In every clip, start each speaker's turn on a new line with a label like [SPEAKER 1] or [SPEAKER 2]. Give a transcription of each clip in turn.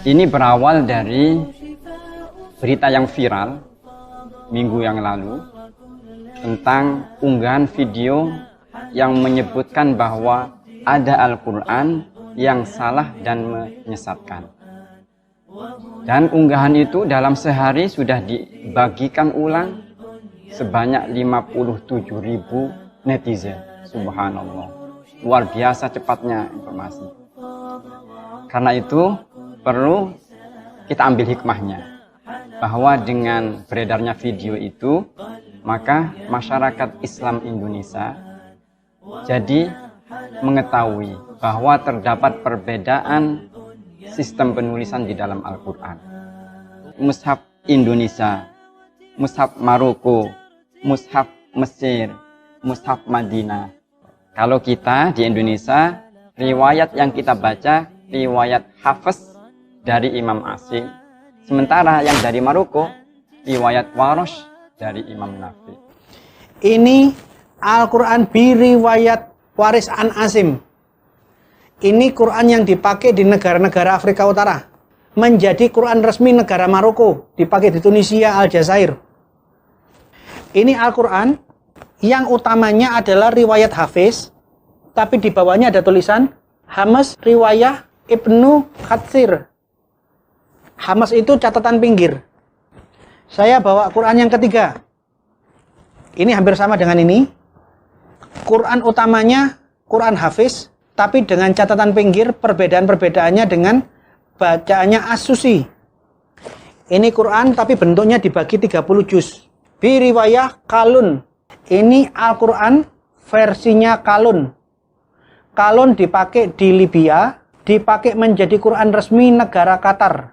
[SPEAKER 1] Ini berawal dari berita yang viral minggu yang lalu tentang unggahan video yang menyebutkan bahwa ada Al-Quran yang salah dan menyesatkan. Dan unggahan itu dalam sehari sudah dibagikan ulang sebanyak 57.000 netizen. Subhanallah. Luar biasa cepatnya informasi. Karena itu perlu kita ambil hikmahnya. Bahwa dengan beredarnya video itu, maka masyarakat Islam Indonesia jadi mengetahui bahwa terdapat perbedaan sistem penulisan di dalam Al-Quran. Mushaf Indonesia, mushaf Maroko, mushaf Mesir, mushaf Madinah. Kalau kita di Indonesia, riwayat yang kita baca, riwayat Hafiz dari Imam Asim. Sementara yang dari Maroko, riwayat Warosh dari Imam Nafi.
[SPEAKER 2] Ini Al-Quran biriwayat Waris an Asim. Ini Quran yang dipakai di negara-negara Afrika Utara. Menjadi Quran resmi negara Maroko. Dipakai di Tunisia, Aljazair. Ini Al-Quran yang utamanya adalah riwayat Hafiz. Tapi di bawahnya ada tulisan Hamas Riwayah Ibnu Katsir. Hamas itu catatan pinggir. Saya bawa Quran yang ketiga. Ini hampir sama dengan ini. Quran utamanya Quran Hafiz. Tapi dengan catatan pinggir, perbedaan-perbedaannya dengan bacaannya As-Susi. Ini Quran tapi bentuknya dibagi 30 juz. Biriwayah Kalun. Ini Al-Quran versinya Kalun. Kalun dipakai di Libya, dipakai menjadi Quran resmi negara Qatar.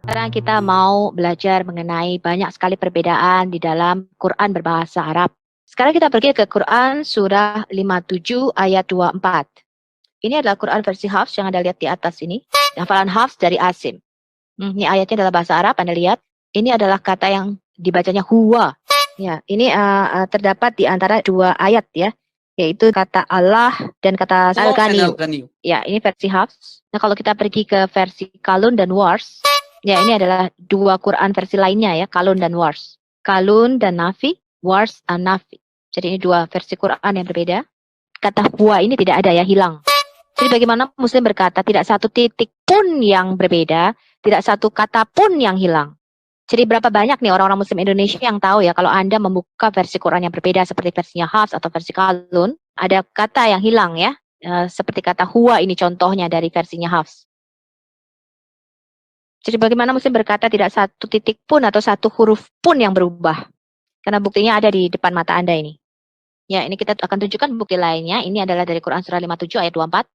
[SPEAKER 3] Sekarang kita mau belajar mengenai banyak sekali perbedaan di dalam Quran berbahasa Arab. Sekarang kita pergi ke Quran surah 57 ayat 24. Ini adalah Quran versi Hafs yang Anda lihat di atas ini. Hafalan Hafs dari Asim. Ini ayatnya adalah bahasa Arab, Anda lihat. Ini adalah kata yang dibacanya huwa. Ya, ini terdapat di antara dua ayat ya. Yaitu kata Allah dan kata Al-Ghaniyu. Ya, ini versi Hafs. Nah, kalau kita pergi ke versi Kalun dan Wars. Ya, ini adalah dua Quran versi lainnya ya. Kalun dan Wars. Kalun dan Nafi, Wars dan Nafi. Jadi ini dua versi Quran yang berbeda. Kata huwa ini tidak ada ya, hilang. Jadi bagaimana Muslim berkata tidak satu titik pun yang berbeda, tidak satu kata pun yang hilang. Jadi berapa banyak nih orang-orang Muslim Indonesia yang tahu ya kalau Anda membuka versi Quran yang berbeda seperti versinya Hafs atau versi Kalun, ada kata yang hilang ya, seperti kata huwa ini contohnya dari versinya Hafs. Jadi bagaimana Muslim berkata tidak satu titik pun atau satu huruf pun yang berubah. Karena buktinya ada di depan mata Anda ini. Ya, ini kita akan tunjukkan bukti lainnya. Ini adalah dari Quran surah 57 ayat 24.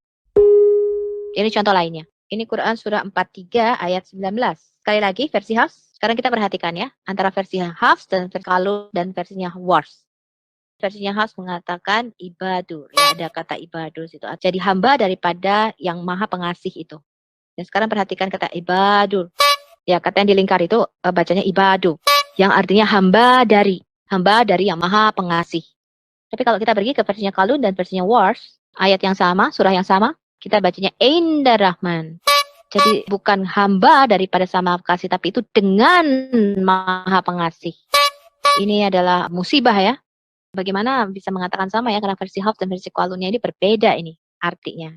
[SPEAKER 3] Ini contoh lainnya. Ini Quran surah 43 ayat 19. Sekali lagi versi Hafs. Sekarang kita perhatikan ya. Antara versi Hafs dan versi Kalun dan versinya Wars. Versinya Hafs mengatakan ibadur. Ya, ada kata ibadur situ. Jadi hamba daripada yang maha pengasih itu. Dan sekarang perhatikan kata ibadur. Ya, kata yang dilingkar itu bacanya ibadu. Yang artinya hamba dari. Hamba dari yang maha pengasih. Tapi kalau kita pergi ke versinya Kalun dan versinya Wars. Ayat yang sama, surah yang sama. Kita bacanya Inda Rahman. Jadi bukan hamba daripada sama pengasih, tapi itu dengan maha pengasih. Ini adalah musibah ya. Bagaimana bisa mengatakan sama ya, karena versi Hafs dan versi Qalunnya ini berbeda ini artinya.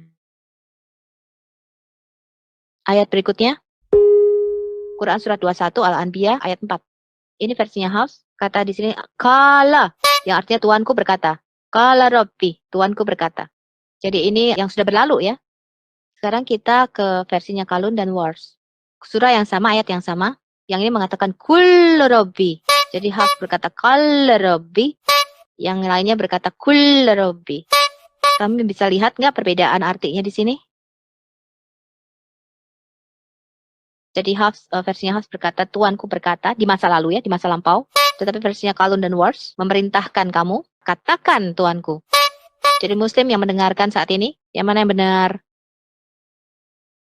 [SPEAKER 3] Ayat berikutnya. Quran surat 21 Al-Anbiya ayat 4. Ini versinya Hafs. Kata di sini kala, yang artinya Tuanku berkata. Kala Rabbi, Tuanku berkata. Jadi ini yang sudah berlalu ya. Sekarang kita ke versinya Kalun dan Wars. Surah yang sama, ayat yang sama. Yang ini mengatakan Kullu Rabbi. Jadi Hafs berkata Kullu Rabbi. Yang lainnya berkata Kullu Rabbi. Kami bisa lihat nggak perbedaan artinya di sini? Jadi Hafs, versinya Hafs berkata Tuanku berkata di masa lalu ya, di masa lampau. Tetapi versinya Kalun dan Wars memerintahkan kamu, katakan Tuanku. Jadi Muslim yang mendengarkan saat ini, yang mana yang benar?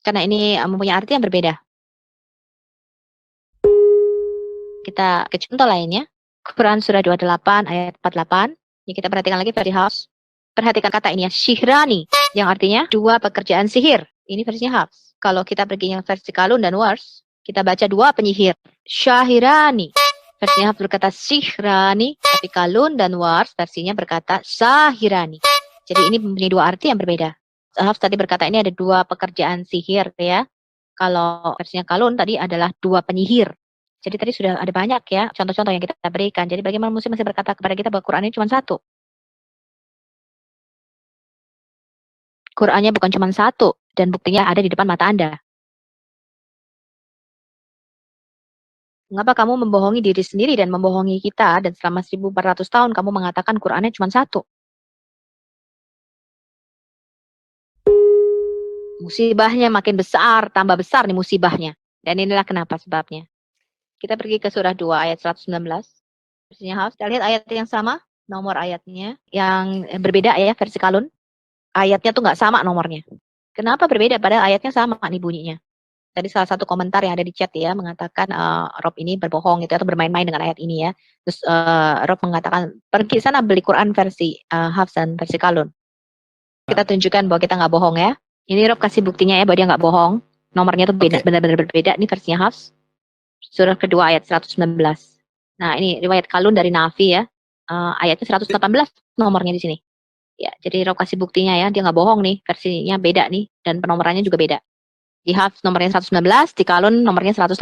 [SPEAKER 3] Karena ini mempunyai arti yang berbeda. Kita ke contoh lainnya. Quran surah 28 ayat 48. Ini kita perhatikan lagi versi Hafs. Perhatikan kata ini ya, syihrani. Yang artinya dua pekerjaan sihir. Ini versinya Hafs. Kalau kita pergi yang versi Kalun dan Warsh, kita baca dua penyihir. Syahirani. Versinya Hafs berkata sihrani, tapi Kalun dan Warsh versinya berkata sahirani. Jadi ini mempunyai dua arti yang berbeda. Hafs tadi berkata ini ada dua pekerjaan sihir ya. Kalau versinya Kalun tadi adalah dua penyihir. Jadi tadi sudah ada banyak ya contoh-contoh yang kita berikan. Jadi bagaimana Muslim masih berkata kepada kita bahwa Quran ini cuma satu? Qurannya bukan cuma satu dan buktinya ada di depan mata Anda. Mengapa kamu membohongi diri sendiri dan membohongi kita dan selama 1400 tahun kamu mengatakan Qurannya cuma satu? Musibahnya makin besar, tambah besar nih musibahnya. Dan inilah kenapa sebabnya. Kita pergi ke surah 2 ayat 119. Versinya Hafs, kita lihat ayat yang sama, nomor ayatnya yang berbeda ya versi Kalun. Ayatnya tuh nggak sama nomornya. Kenapa berbeda padahal ayatnya sama nih bunyinya? Tadi salah satu komentar yang ada di chat ya mengatakan Rob ini berbohong gitu atau bermain-main dengan ayat ini ya. Terus Rob mengatakan pergi sana beli Quran versi Hafs dan versi Kalun. Kita tunjukkan bahwa kita nggak bohong ya. Ini Rob kasih buktinya ya bahwa dia nggak bohong. Nomornya tuh beda, benar-benar berbeda. Ini versinya Hafs. Surah kedua ayat 119. Nah ini riwayat Kalun dari Nafi ya. Ayatnya 118 nomornya di sini. Ya, jadi Rob kasih buktinya ya. Dia nggak bohong nih. Versinya beda nih dan penomorannya juga beda. Di Hafs nomornya 119, di Kalun nomornya 118.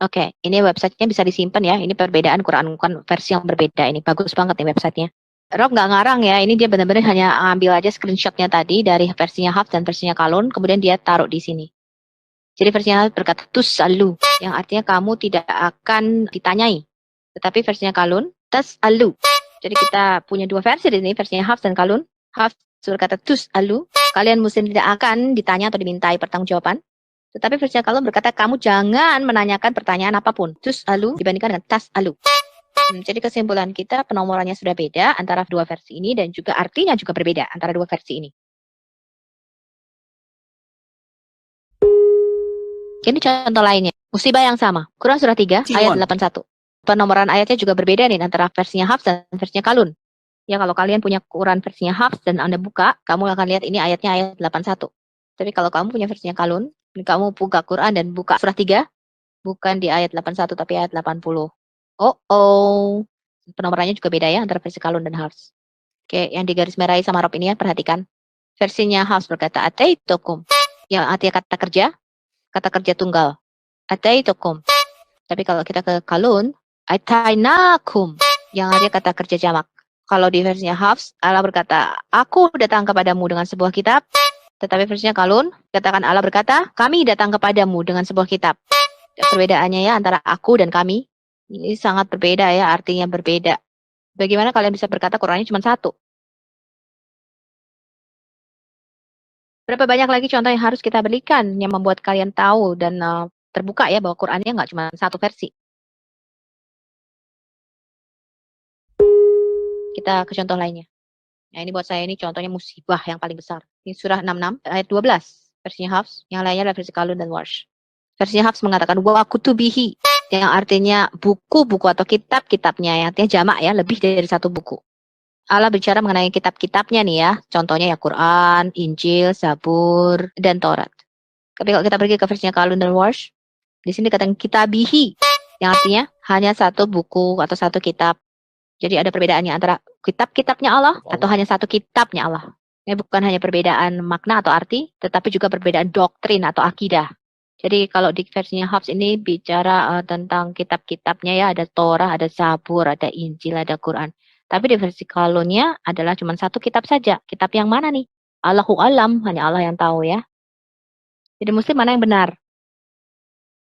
[SPEAKER 3] Oke, ini websitenya bisa disimpan ya. Ini perbedaan Quran versi yang berbeda ini. Bagus banget nih websitenya. Rob nggak ngarang ya. Ini dia benar-benar hanya ambil aja screenshotnya tadi dari versinya Hafs dan versinya Kalun. Kemudian dia taruh di sini. Jadi versinya Hafs berkata tus'alu, yang artinya kamu tidak akan ditanyai. Tetapi versinya Kalun, tas'alu. Jadi kita punya dua versi di sini, versinya Hafs dan Kalun. Hafs berkata tus'alu, kalian muslim tidak akan ditanya atau dimintai pertanggungjawaban. Tetapi versinya Kalun berkata kamu jangan menanyakan pertanyaan apapun. Tus'alu dibandingkan dengan tas'alu. Jadi kesimpulan kita penomorannya sudah beda antara dua versi ini dan juga artinya juga berbeda antara dua versi ini. Ini contoh lainnya. Musibah yang sama. Quran surah 3 ayat 81. Penomoran ayatnya juga berbeda nih antara versinya Hafs dan versinya Kalun. Ya kalau kalian punya Quran versinya Hafs dan Anda buka, kamu akan lihat ini ayatnya ayat 81. Tapi kalau kamu punya versinya Kalun, kamu buka Quran dan buka surah 3, bukan di ayat 81 tapi ayat 80. Penomorannya juga beda ya antara versi Kalun dan Hafs. Oke, yang digaris merahi sama Rob ini ya, perhatikan. Versinya Hafs berkata ataitukum, yang artinya kata kerja tunggal. Ataitukum. Tapi kalau kita ke Kalun, atainakum, yang artinya kata kerja jamak. Kalau di versinya Hafs, Allah berkata, aku datang kepadamu dengan sebuah kitab. Tetapi versinya Kalun, katakan Allah berkata, kami datang kepadamu dengan sebuah kitab. Perbedaannya ya antara aku dan kami. Ini sangat berbeda ya, artinya berbeda. Bagaimana kalian bisa berkata Qurannya cuma satu? Berapa banyak lagi contoh yang harus kita berikan yang membuat kalian tahu dan terbuka ya bahwa Qurannya nggak cuma satu versi. Kita ke contoh lainnya. Nah ini buat saya ini contohnya musibah yang paling besar. Ini surah 66 ayat 12 versinya Hafs, yang lainnya adalah versi Kalun dan Warsh. Versinya Hafs mengatakan wa kutubihi, yang artinya buku-buku atau kitab-kitabnya, yang artinya jamak ya, lebih dari satu buku. Allah bicara mengenai kitab-kitabnya nih ya, contohnya ya Quran, Injil, Zabur, dan Taurat. Tapi kalau kita pergi ke versinya Kalun dan Warsh, di sini dikatakan kitabihi, yang artinya hanya satu buku atau satu kitab. Jadi ada perbedaannya antara kitab-kitabnya Allah atau hanya satu kitabnya Allah. Ini bukan hanya perbedaan makna atau arti, tetapi juga perbedaan doktrin atau akidah. Jadi kalau di versinya Hafs ini bicara tentang kitab-kitabnya ya, ada Torah, ada Zabur, ada Injil, ada Quran. Tapi di versi Kalunnya adalah cuma satu kitab saja. Kitab yang mana nih? Allahu alam, hanya Allah yang tahu ya. Jadi muslim mana yang benar?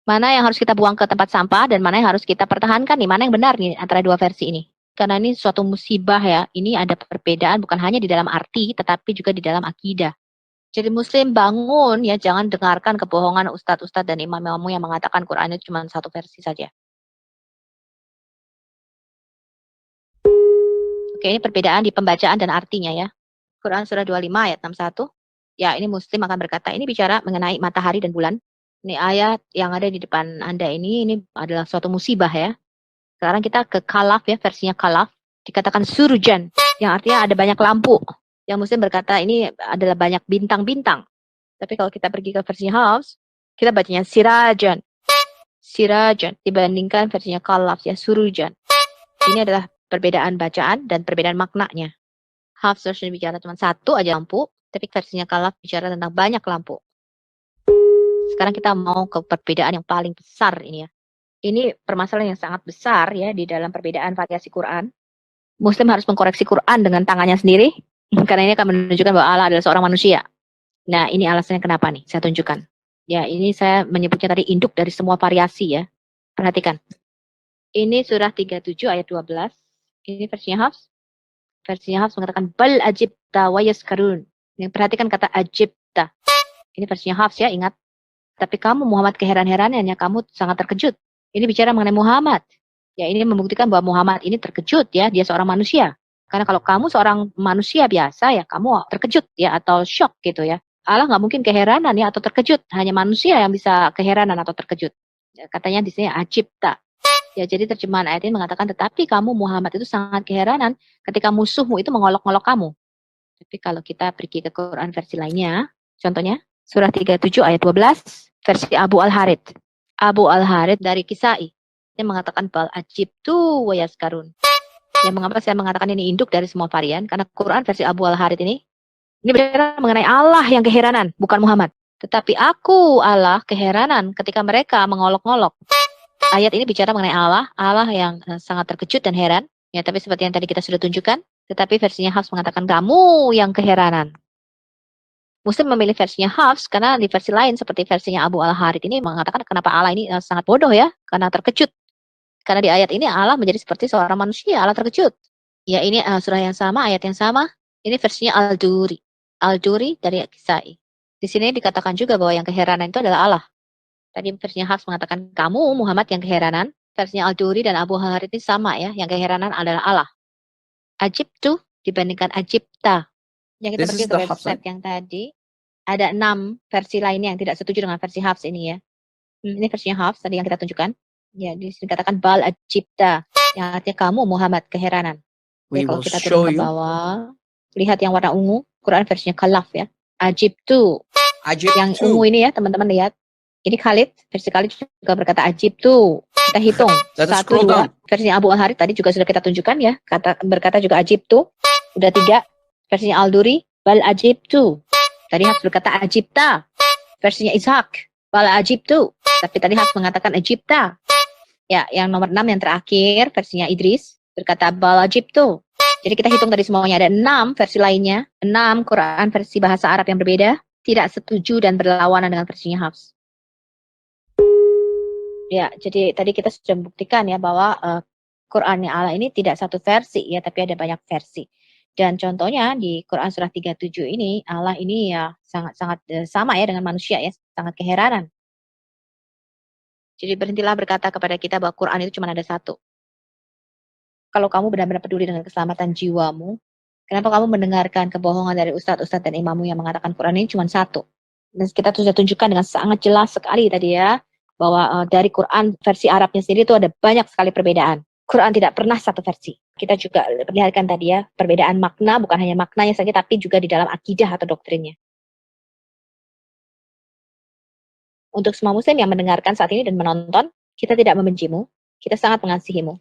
[SPEAKER 3] Mana yang harus kita buang ke tempat sampah dan mana yang harus kita pertahankan nih? Mana yang benar nih antara dua versi ini? Karena ini suatu musibah ya. Ini ada perbedaan bukan hanya di dalam arti, tetapi juga di dalam akidah. Jadi muslim bangun ya, jangan dengarkan kebohongan ustadz-ustadz dan imam-imammu yang mengatakan Quran itu cuma satu versi saja. Oke, ini perbedaan di pembacaan dan artinya ya. Quran surah 25 ayat 61. Ya, ini muslim akan berkata, ini bicara mengenai matahari dan bulan. Ini ayat yang ada di depan Anda ini adalah suatu musibah ya. Sekarang kita ke Kalaf ya, versinya Kalaf. Dikatakan surjan, yang artinya ada banyak lampu. Yang muslim berkata ini adalah banyak bintang-bintang. Tapi kalau kita pergi ke versi Hafs, kita bacanya sirajan. Sirajan dibandingkan versinya Khalaf ya surujan. Ini adalah perbedaan bacaan dan perbedaan maknanya. Hafs versi bicara cuma satu aja lampu, tapi versinya Khalaf bicara tentang banyak lampu. Sekarang kita mau ke perbedaan yang paling besar ini ya. Ini permasalahan yang sangat besar ya di dalam perbedaan variasi Quran. Muslim harus mengkoreksi Quran dengan tangannya sendiri, karena ini akan menunjukkan bahwa Allah adalah seorang manusia. Nah, ini alasannya kenapa nih, saya tunjukkan. Ya, ini saya menyebutnya tadi induk dari semua variasi ya. Perhatikan. Ini surah 37 ayat 12. Ini versinya Hafs. Versinya Hafs mengatakan bal ajibta wa yaskarun. Yang perhatikan kata ajibta. Ini versinya Hafs ya, ingat. Tapi kamu Muhammad keheran-heranannya, kamu sangat terkejut. Ini bicara mengenai Muhammad. Ya, ini membuktikan bahwa Muhammad ini terkejut ya, dia seorang manusia. Karena kalau kamu seorang manusia biasa ya, kamu terkejut ya atau shock gitu ya. Allah nggak mungkin keheranan ya atau terkejut. Hanya manusia yang bisa keheranan atau terkejut. Ya, katanya di sini ajibta. Ya, jadi terjemahan ayat ini mengatakan, tetapi kamu Muhammad itu sangat keheranan ketika musuhmu itu mengolok-olok kamu. Tapi kalau kita pergi ke Quran versi lainnya, contohnya surah 37 ayat 12, versi Abu Al-Harith. Abu Al-Harith dari Kisai. Dia mengatakan bal ajibtu wa yaskarun. Yang mengapa saya mengatakan ini induk dari semua varian? Karena Quran versi Abu Al-Harith ini bicara mengenai Allah yang keheranan, bukan Muhammad. Tetapi aku Allah keheranan ketika mereka mengolok-olok. Ayat ini bicara mengenai Allah yang sangat terkejut dan heran. Ya, tapi seperti yang tadi kita sudah tunjukkan, tetapi versinya Hafs mengatakan kamu yang keheranan. Muslim memilih versinya Hafs karena di versi lain seperti versinya Abu Al-Harith ini mengatakan kenapa Allah ini sangat bodoh ya, karena terkejut. Karena di ayat ini Allah menjadi seperti seorang manusia, Allah terkejut. Ya, ini surah yang sama, ayat yang sama. Ini versinya Al-Duri. Al-Duri dari Kisai. Di sini dikatakan juga bahwa yang keheranan itu adalah Allah. Tadi versinya Hafs mengatakan kamu Muhammad yang keheranan. Versinya Al-Duri dan Abu Harith ini sama ya, yang keheranan adalah Allah. Ajibtu dibandingkan ajibta. Yang kita pergi ke website yang tadi, ada 6 versi lainnya yang tidak setuju dengan versi Hafs ini ya. Ini versinya Hafs tadi yang kita tunjukkan. Ya, dikatakan bal ajibta, yang artinya kamu Muhammad keheranan. Jadi kalau kita turun ke bawah, lihat yang warna ungu, Quran versinya Khalaf ya. Ajibtu. Yang ungu ini ya, teman-teman lihat. Ini Khalid, versi Khalid juga berkata ajibtu. Kita hitung. 1, 2. Versinya Abu Al-Harith tadi juga sudah kita tunjukkan ya. Berkata juga ajibtu. Udah 3. Versinya Al-Duri, bal ajibtu. Tadi Hafs berkata ajibta. Versinya Ishaq, bal ajibtu. Tapi tadi Hafs mengatakan ajibta. Ya, yang nomor 6 yang terakhir, versinya Idris, berkata bal ajibtu. Jadi kita hitung tadi semuanya ada 6 versi lainnya. 6 Quran versi bahasa Arab yang berbeda. Tidak setuju dan berlawanan dengan versinya Hafs. Ya, jadi tadi kita sudah membuktikan ya bahwa Qurannya Allah ini tidak satu versi ya, tapi ada banyak versi. Dan contohnya di Quran surah 37 ini, Allah ini ya sangat-sangat sama ya dengan manusia ya, sangat keheranan. Jadi berhentilah berkata kepada kita bahwa Quran itu cuma ada satu. Kalau kamu benar-benar peduli dengan keselamatan jiwamu, kenapa kamu mendengarkan kebohongan dari ustadz-ustadz dan imammu yang mengatakan Quran ini cuma satu? Dan kita sudah tunjukkan dengan sangat jelas sekali tadi ya, bahwa dari Quran versi Arabnya sendiri itu ada banyak sekali perbedaan. Quran tidak pernah satu versi. Kita juga perlihatkan tadi ya, perbedaan makna, bukan hanya maknanya saja, tapi juga di dalam akidah atau doktrinnya. Untuk semua muslim yang mendengarkan saat ini dan menonton, kita tidak membencimu, kita sangat mengasihimu.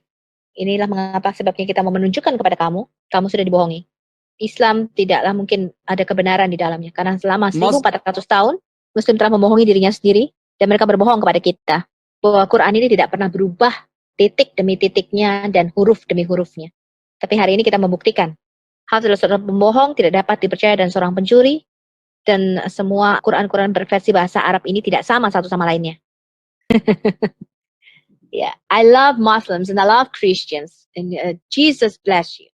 [SPEAKER 3] Inilah mengapa sebabnya kita mau menunjukkan kepada kamu, kamu sudah dibohongi. Islam tidaklah mungkin ada kebenaran di dalamnya, karena selama 1400 tahun, muslim telah membohongi dirinya sendiri, dan mereka berbohong kepada kita, bahwa Quran ini tidak pernah berubah, titik demi titiknya, dan huruf demi hurufnya. Tapi hari ini kita membuktikan, Hafs adalah seorang pembohong, tidak dapat dipercaya, dan seorang pencuri, dan semua Quran-Quran berversi bahasa Arab ini tidak sama satu sama lainnya. Yeah, I love Muslims and I love Christians, and Jesus bless you.